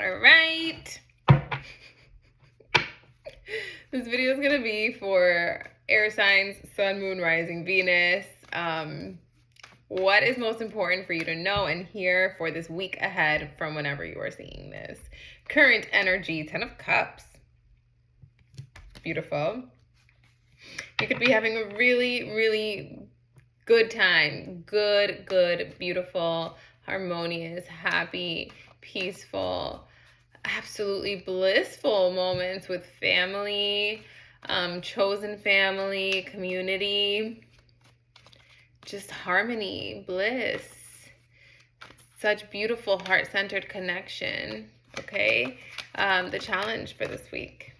All right. This video is going to be for air signs, sun, moon, rising, Venus. What is most important for you to know and hear for this week ahead from whenever you are seeing this? Current energy, 10 of Cups. Beautiful. You could be having a really, really good time. Good, beautiful, harmonious, happy, peaceful, absolutely blissful moments with family, chosen family, community, just harmony, bliss, such beautiful heart-centered connection. Okay, the challenge for this week.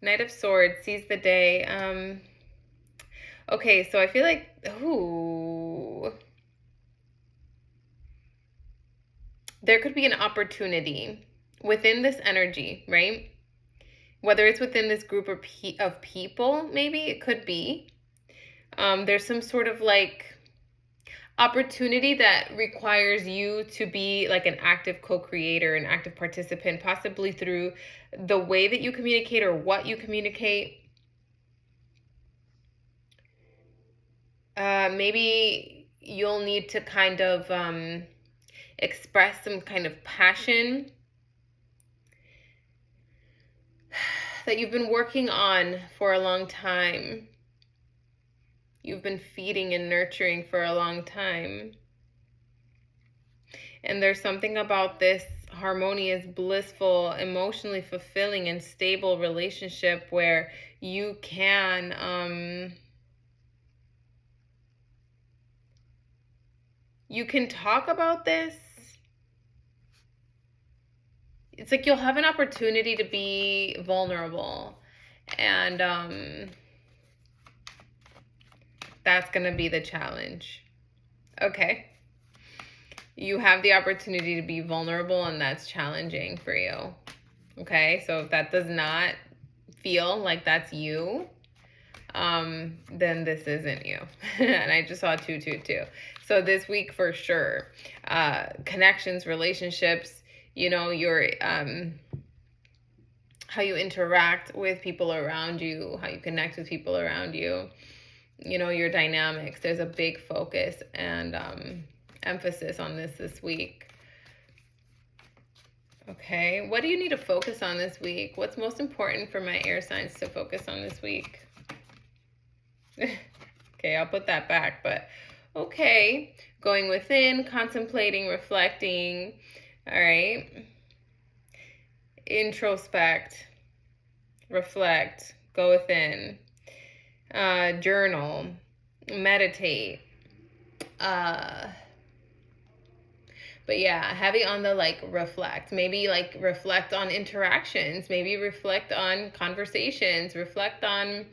Knight of Swords, seize the day. Okay, so I feel like, there could be an opportunity within this energy, right? Whether it's within this group of people, maybe it could be. There's some sort of like opportunity that requires you to be like an active co-creator, an active participant, possibly through the way that you communicate or what you communicate. Maybe you'll need to kind of express some kind of passion that you've been working on for a long time. You've been feeding and nurturing for a long time. And there's something about this harmonious, blissful, emotionally fulfilling and stable relationship where you can talk about this. It's like you'll have an opportunity to be vulnerable, and that's going to be the challenge. Okay. You have the opportunity to be vulnerable, and that's challenging for you. Okay. So if that does not feel like that's you, then this isn't you. And I just saw 222. So this week for sure, connections, relationships, your how you interact with people around you, how you connect with people around you, your dynamics. There's a big focus and emphasis on this week. Okay, what do you need to focus on this week? What's most important for my air signs to focus on this week? Okay, I'll put that back, but okay. Going within, contemplating, reflecting. All right. Introspect, reflect, go within, journal, meditate. But yeah, heavy on the like reflect. Maybe like reflect on interactions. Maybe reflect on conversations. Reflect on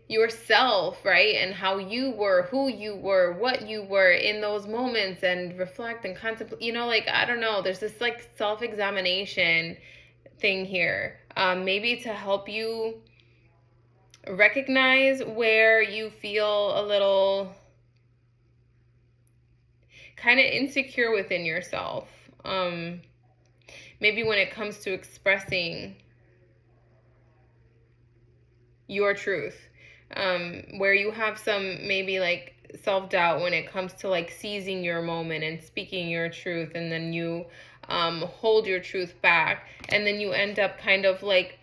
yourself, right? And how you were, who you were, what you were in those moments, and reflect and contemplate. Like, I don't know. There's this like self-examination thing here. Maybe to help you recognize where you feel a little kind of insecure within yourself. Maybe when it comes to expressing your truth, where you have some maybe like self-doubt when it comes to like seizing your moment and speaking your truth, and then you hold your truth back, and then you end up kind of like,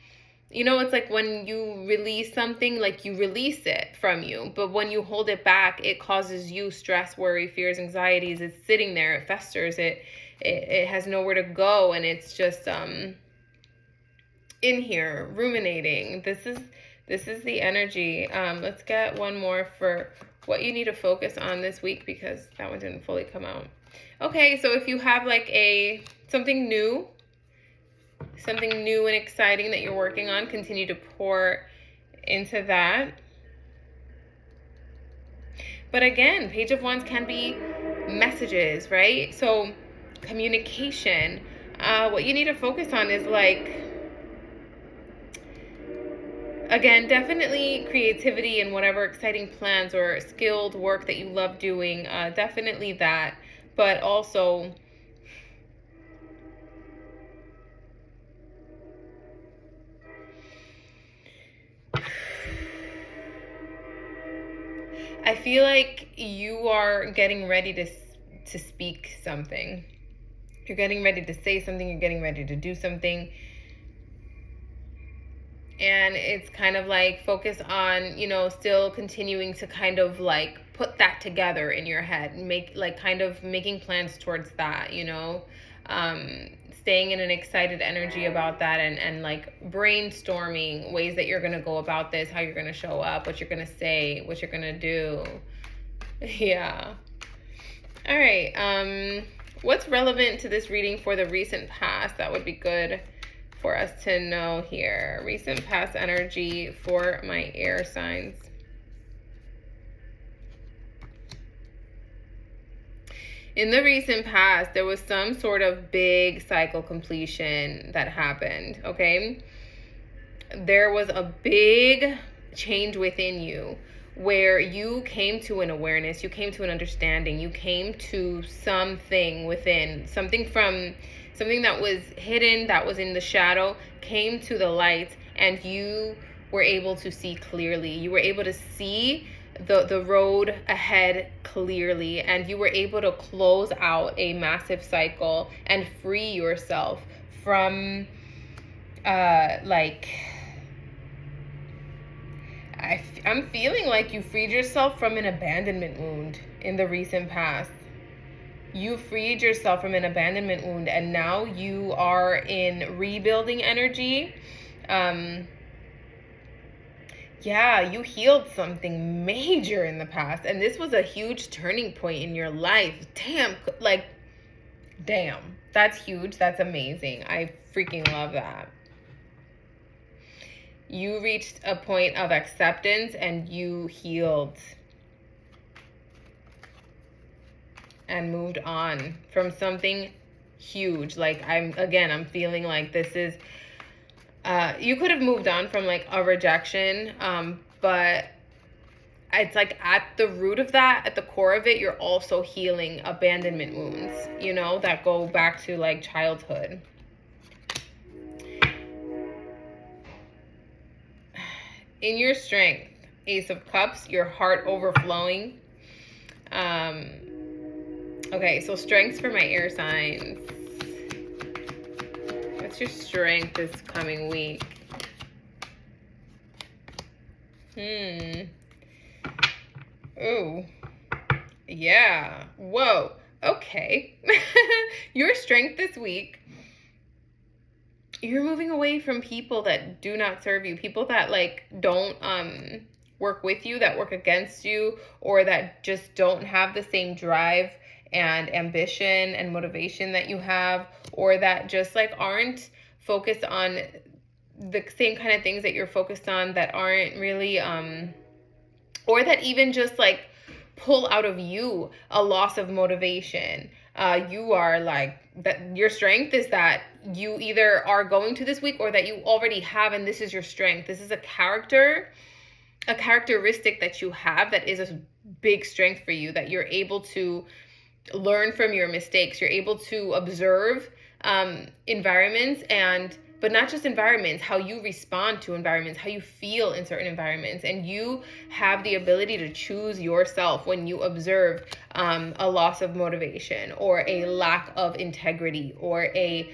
it's like when you release something, like you release it from you, but when you hold it back, it causes you stress, worry, fears, anxieties. It's sitting there, it festers, it has nowhere to go, and it's just in here ruminating. This is the energy. Let's get one more for what you need to focus on this week, because that one didn't fully come out. Okay, so if you have like something new and exciting that you're working on, continue to pour into that. But again, Page of Wands can be messages, right? So communication. What you need to focus on is like, again, definitely creativity and whatever exciting plans or skilled work that you love doing, definitely that. But also I feel like you are getting ready to speak something. You're getting ready to say something, you're getting ready to do something. And it's kind of like focus on, still continuing to kind of like put that together in your head, make like kind of making plans towards that, staying in an excited energy about that, and like brainstorming ways that you're going to go about this, how you're going to show up, what you're going to say, what you're going to do. Yeah. All right. What's relevant to this reading for the recent past? That would be good for us to know here. Recent past energy for my air signs. In the recent past, there was some sort of big cycle completion that happened, okay? There was a big change within you where you came to an awareness, you came to an understanding, you came to something within, something that was hidden, that was in the shadow, came to the light, and you were able to see clearly. You were able to see the road ahead clearly, and you were able to close out a massive cycle and free yourself from I'm feeling like you freed yourself from an abandonment wound in the recent past. You freed yourself from an abandonment wound, and now you are in rebuilding energy. Yeah, you healed something major in the past, and this was a huge turning point in your life. Damn, that's huge. That's amazing. I freaking love that. You reached a point of acceptance and you healed and moved on from something huge. Like I'm feeling like this is, you could have moved on from like a rejection, but it's like at the root of that, at the core of it, you're also healing abandonment wounds, that go back to like childhood. In your strength, Ace of Cups, your heart overflowing. Okay, so strengths for my air signs. What's your strength this coming week? Ooh. Yeah. Whoa. Okay. Your strength this week. You're moving away from people that do not serve you, people that like don't work with you, that work against you, or that just don't have the same drive and ambition and motivation that you have, or that just like aren't focused on the same kind of things that you're focused on, that aren't really or that even just like pull out of you a loss of motivation. You are like that. Your strength is that you either are going to this week or that you already have, and this is your strength. This is a characteristic that you have that is a big strength for you, that you're able to learn from your mistakes. You're able to observe environments, but not just environments, how you respond to environments, how you feel in certain environments. And you have the ability to choose yourself when you observe a loss of motivation, or a lack of integrity, or a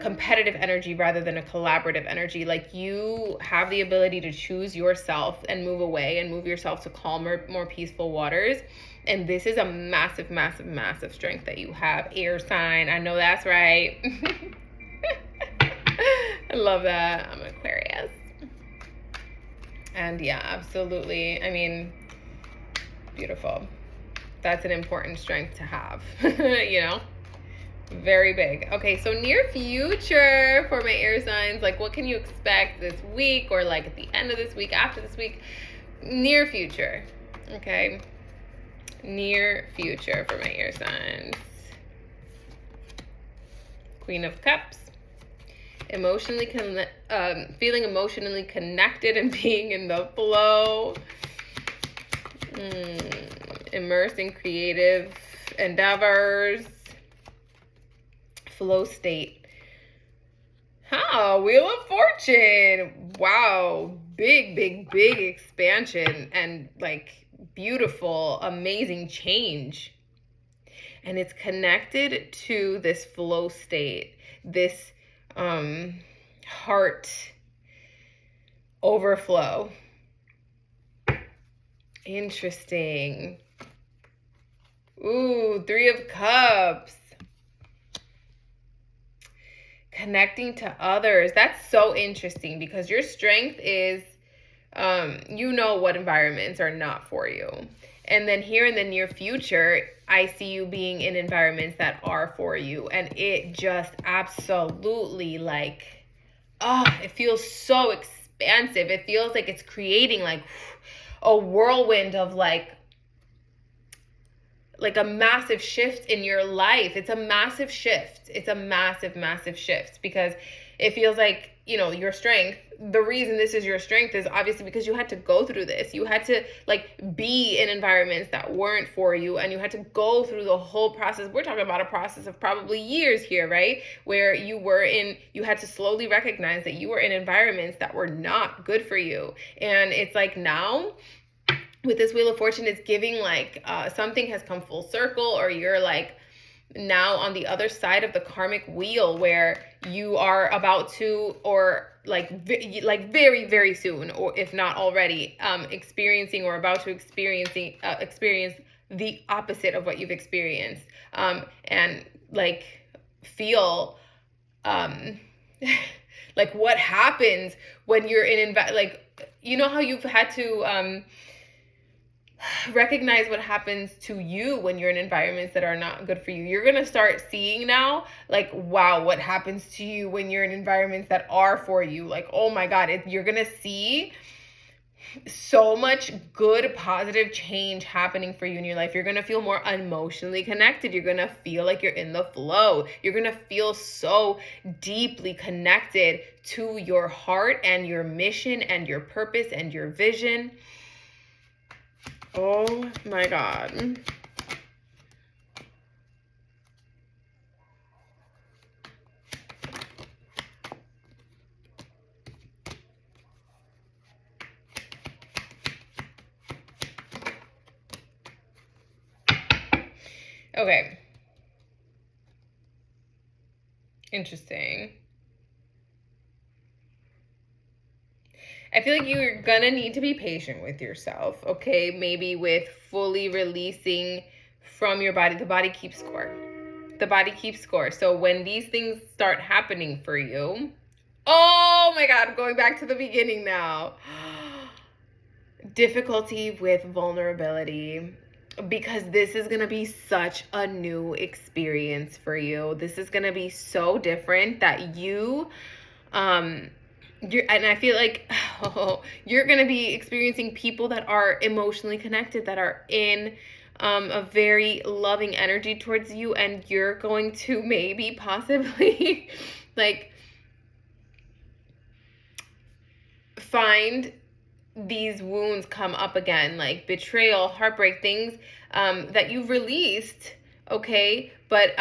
competitive energy rather than a collaborative energy. Like, you have the ability to choose yourself and move away and move yourself to calmer, more peaceful waters. And this is a massive, massive, massive strength that you have, air sign. I know that's right. I love that. I'm an Aquarius. And yeah, absolutely. I mean, beautiful. That's an important strength to have, Very big. Okay, so near future for my air signs, like what can you expect this week, or like at the end of this week, after this week? Near future, okay? Near future for my air signs. Queen of Cups. Feeling emotionally connected and being in the flow. Immersed in creative endeavors. Flow state. Wheel of Fortune. Wow, big expansion and like beautiful, amazing change. And it's connected to this flow state, this heart overflow. Interesting. Ooh, Three of Cups. Connecting to others. That's so interesting because your strength is, you know what environments are not for you. And then here in the near future, I see you being in environments that are for you. And it just absolutely like, it feels so expansive. It feels like it's creating like a whirlwind of like a massive shift in your life. It's a massive shift. It's a massive shift because it feels like, you know, your strength, the reason this is your strength is obviously because you had to go through this. You had to like be in environments that weren't for you, and you had to go through the whole process. We're talking about a process of probably years here, right? Where you had to slowly recognize that you were in environments that were not good for you. And it's like now, with this Wheel of Fortune, it's giving like something has come full circle, or you're like now on the other side of the karmic wheel where you are about to, or like very soon, or if not already, experiencing or about to experience the opposite of what you've experienced, and like feel like what happens when you're in like, you know how you've had to recognize what happens to you when you're in environments that are not good for you. You're going to start seeing now, like, wow, what happens to you when you're in environments that are for you. Like, oh my God, you're going to see so much good, positive change happening for you in your life. You're going to feel more emotionally connected. You're going to feel like you're in the flow. You're going to feel so deeply connected to your heart and your mission and your purpose and your vision. Oh my God. Okay. Interesting. I feel like you're gonna need to be patient with yourself, okay? Maybe with fully releasing from your body. The body keeps score. The body keeps score. So when these things start happening for you, oh my God, I'm going back to the beginning now. Difficulty with vulnerability, because this is going to be such a new experience for you. This is going to be so different that and I feel like you're going to be experiencing people that are emotionally connected, that are in a very loving energy towards you, and you're going to maybe possibly like find these wounds come up again, like betrayal, heartbreak, things that you've released, okay? But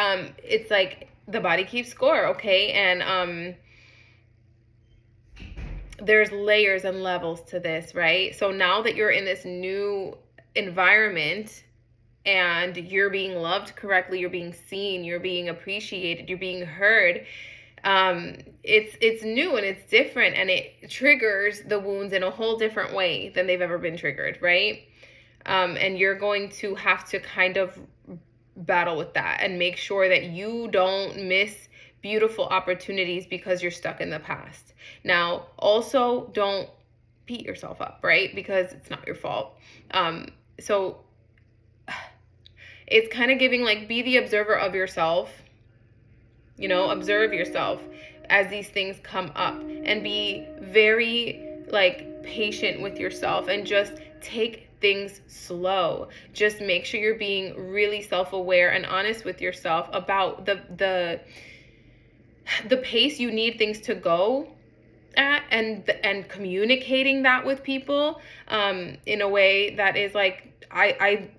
it's like the body keeps score, okay? And there's layers and levels to this, right? So now that you're in this new environment and you're being loved correctly, you're being seen, you're being appreciated, you're being heard, it's new and it's different, and it triggers the wounds in a whole different way than they've ever been triggered, right? And you're going to have to kind of battle with that and make sure that you don't miss beautiful opportunities because you're stuck in the past. Now, also don't beat yourself up, right? Because it's not your fault. So it's kind of giving like, be the observer of yourself, you know, observe yourself as these things come up, and be very like patient with yourself and just take things slow. Just make sure you're being really self-aware and honest with yourself about the pace you need things to go at, and communicating that with people in a way that is like, I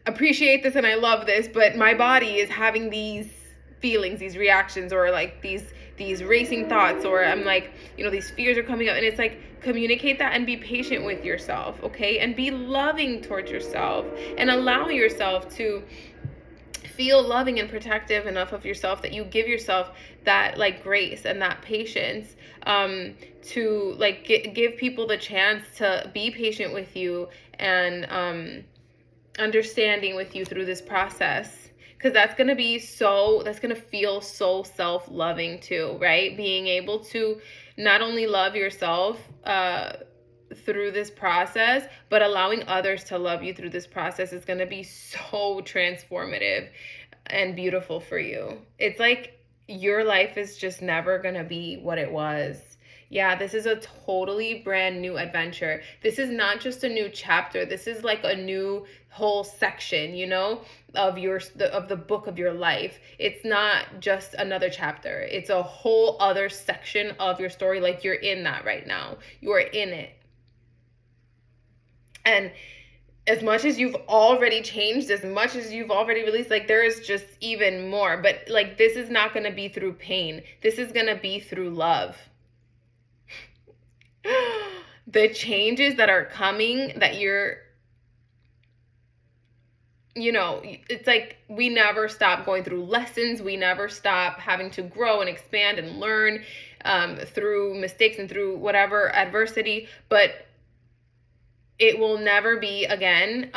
appreciate this and I love this, but my body is having these feelings, these reactions, or like these these racing thoughts, or I'm like, these fears are coming up. And it's like, communicate that and be patient with yourself, okay? And be loving towards yourself and allow yourself to feel loving and protective enough of yourself that you give yourself that like grace and that patience, to like give people the chance to be patient with you and understanding with you through this process, because that's going to feel so self-loving too, right? Being able to not only love yourself through this process, but allowing others to love you through this process is going to be so transformative and beautiful for you. It's like your life is just never going to be what it was. Yeah, this is a totally brand new adventure. This is not just a new chapter. This is like a new whole section, of the book of your life. It's not just another chapter. It's a whole other section of your story. Like, you're in that right now. You are in it. And as much as you've already changed, as much as you've already released, like, there is just even more. But like, this is not going to be through pain. This is going to be through love. The changes that are coming, that it's like we never stop going through lessons. We never stop having to grow and expand and learn through mistakes and through whatever adversity. But it will never be again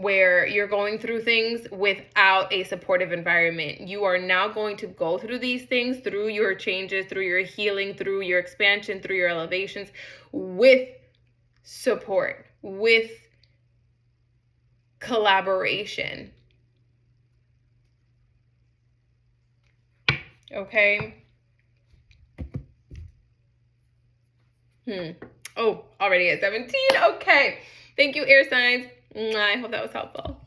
where you're going through things without a supportive environment. You are now going to go through these things, through your changes, through your healing, through your expansion, through your elevations, with support, with collaboration. Okay? Oh, already at 17. Okay. Thank you, air signs. I hope that was helpful.